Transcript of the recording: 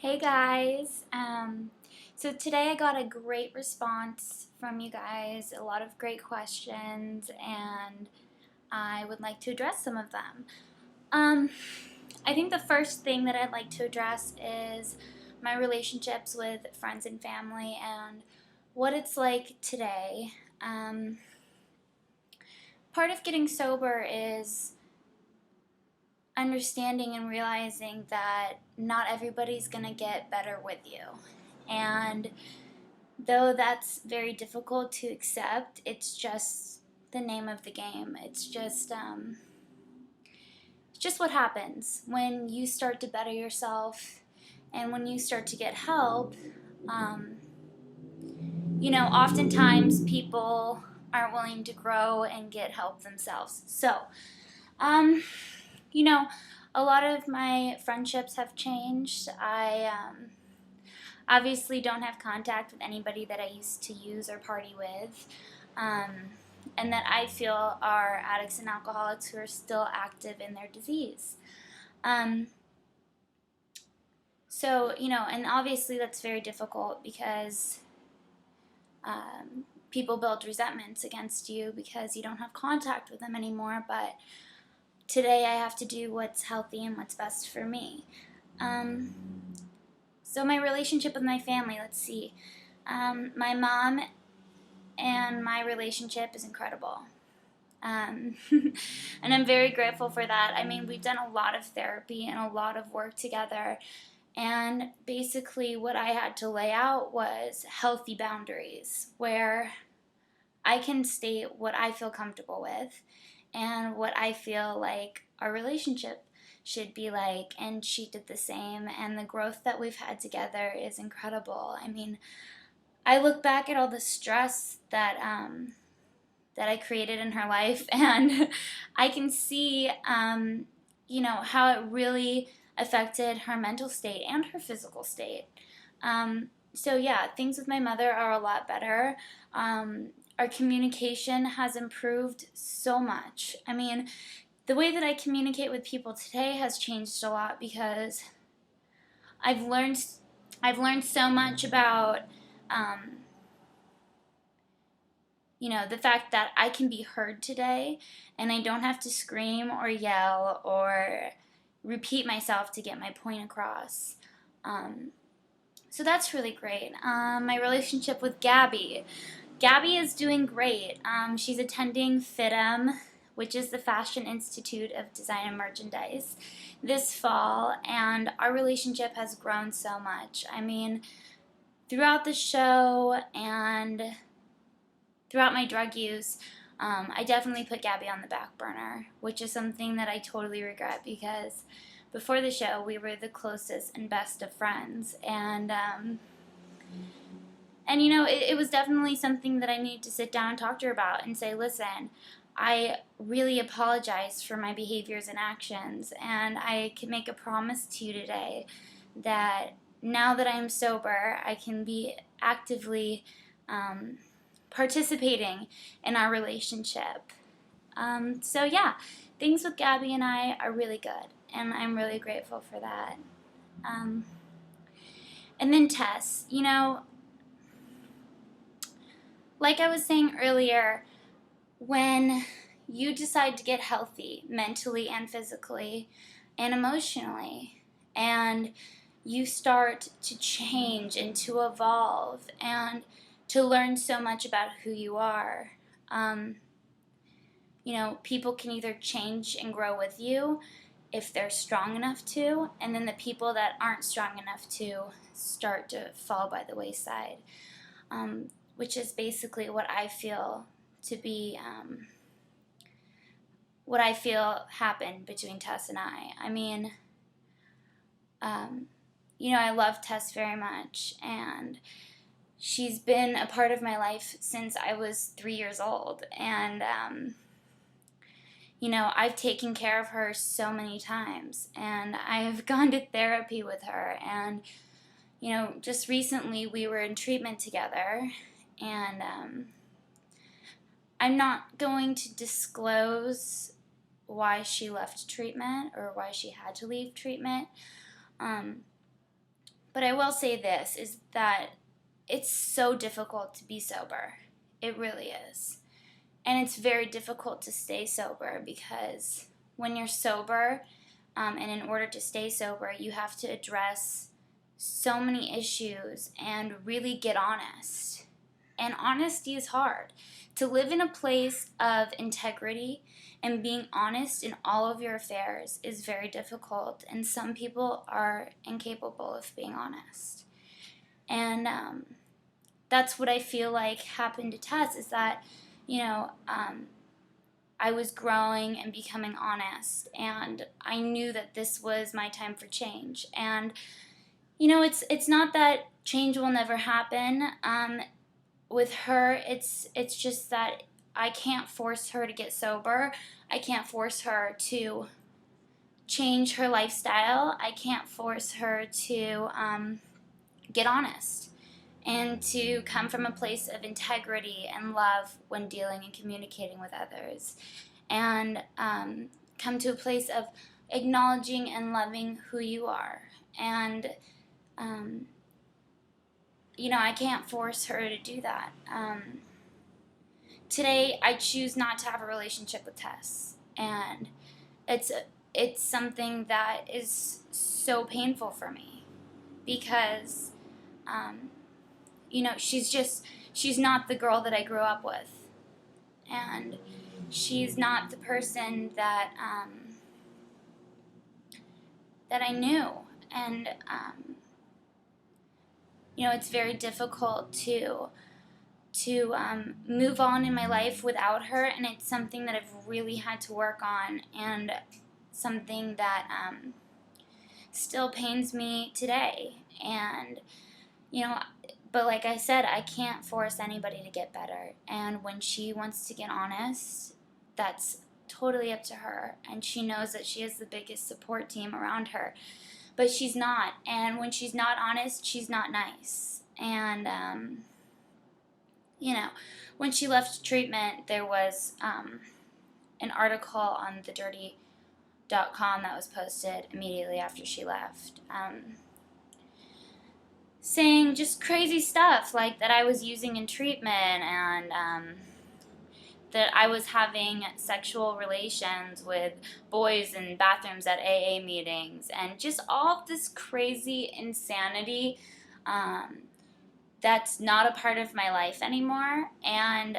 Hey guys, so today I got a great response from you guys, a lot of great questions, and I would like to address some of them. Um, I think the first thing that I'd like to address is my relationships with friends and family and what it's like today. Part of getting sober is understanding and realizing that not everybody's going to get better with you. And though that's very difficult to accept, it's just the name of the game. It's just what happens when you start to better yourself and when you start to get help. Um, Oftentimes people aren't willing to grow and get help themselves. So, um, you know, a lot of my friendships have changed. I obviously don't have contact with anybody that I used to use or party with, um, and that I feel are addicts and alcoholics who are still active in their disease. Um, and obviously that's very difficult because people build resentments against you because you don't have contact with them anymore, but today I have to do what's healthy and what's best for me. So my relationship with my family, let's see. My mom and my relationship is incredible. And I'm very grateful for that. I mean, we've done a lot of therapy and a lot of work together. And basically, what I had to lay out was healthy boundaries where I can state what I feel comfortable with and what I feel like our relationship should be like. And she did the same. And the growth that we've had together is incredible. I mean, I look back at all the stress that I created in her life, and I can see, how it really affected her mental state and her physical state. So yeah, things with my mother are a lot better. Our communication has improved so much. I mean, the way that I communicate with people today has changed a lot because I've learned so much about um, the fact that I can be heard today and I don't have to scream or yell or repeat myself to get my point across. So that's really great. My relationship with Gabby. Gabby is doing great. She's attending FITM, which is the Fashion Institute of Design and Merchandise, this fall, and our relationship has grown so much. I mean, throughout the show and throughout my drug use, I definitely put Gabby on the back burner, which is something that I totally regret because before the show, we were the closest and best of friends. It was definitely something that I needed to sit down and talk to her about and say, listen, I really apologize for my behaviors and actions, and I can make a promise to you today that now that I'm sober, I can be actively participating in our relationship. So yeah, things with Gabby and I are really good, and I'm really grateful for that. And then Tess, like I was saying earlier, when you decide to get healthy mentally and physically and emotionally, and you start to change and to evolve and to learn so much about who you are. People can either change and grow with you if they're strong enough to, and then the people that aren't strong enough to start to fall by the wayside, which is basically what I feel to be, what I feel happened between Tess and I. I mean, I love Tess very much, and she's been a part of my life since I was 3 years old, and I've taken care of her so many times, and I've gone to therapy with her, and just recently we were in treatment together, and I'm not going to disclose why she left treatment or why she had to leave treatment, But I will say this, is that it's so difficult to be sober. It really is. And it's very difficult to stay sober because when you're sober, and in order to stay sober, you have to address so many issues and really get honest. And honesty is hard. To live in a place of integrity and being honest in all of your affairs is very difficult, and some people are incapable of being honest. And that's what I feel like happened to Tess, is that, I was growing and becoming honest, and I knew that this was my time for change. And it's not that change will never happen. With her, it's just that I can't force her to get sober. I can't force her to change her lifestyle. I can't force her to get honest and to come from a place of integrity and love when dealing and communicating with others, and come to a place of acknowledging and loving who you are. And I can't force her to do that. Today, I choose not to have a relationship with Tess, and it's something that is so painful for me because, she's not the girl that I grew up with, and she's not the person that I knew, and it's very difficult to move on in my life without her, and it's something that I've really had to work on, and something that still pains me today. And but like I said, I can't force anybody to get better, and when she wants to get honest, that's totally up to her, and she knows that she has the biggest support team around her, but she's not. And when she's not honest, she's not nice. And when she left treatment, there was an article on thedirty.com that was posted immediately after she left, saying just crazy stuff, like that I was using in treatment, and that I was having sexual relations with boys in bathrooms at AA meetings, and just all of this crazy insanity that's not a part of my life anymore. And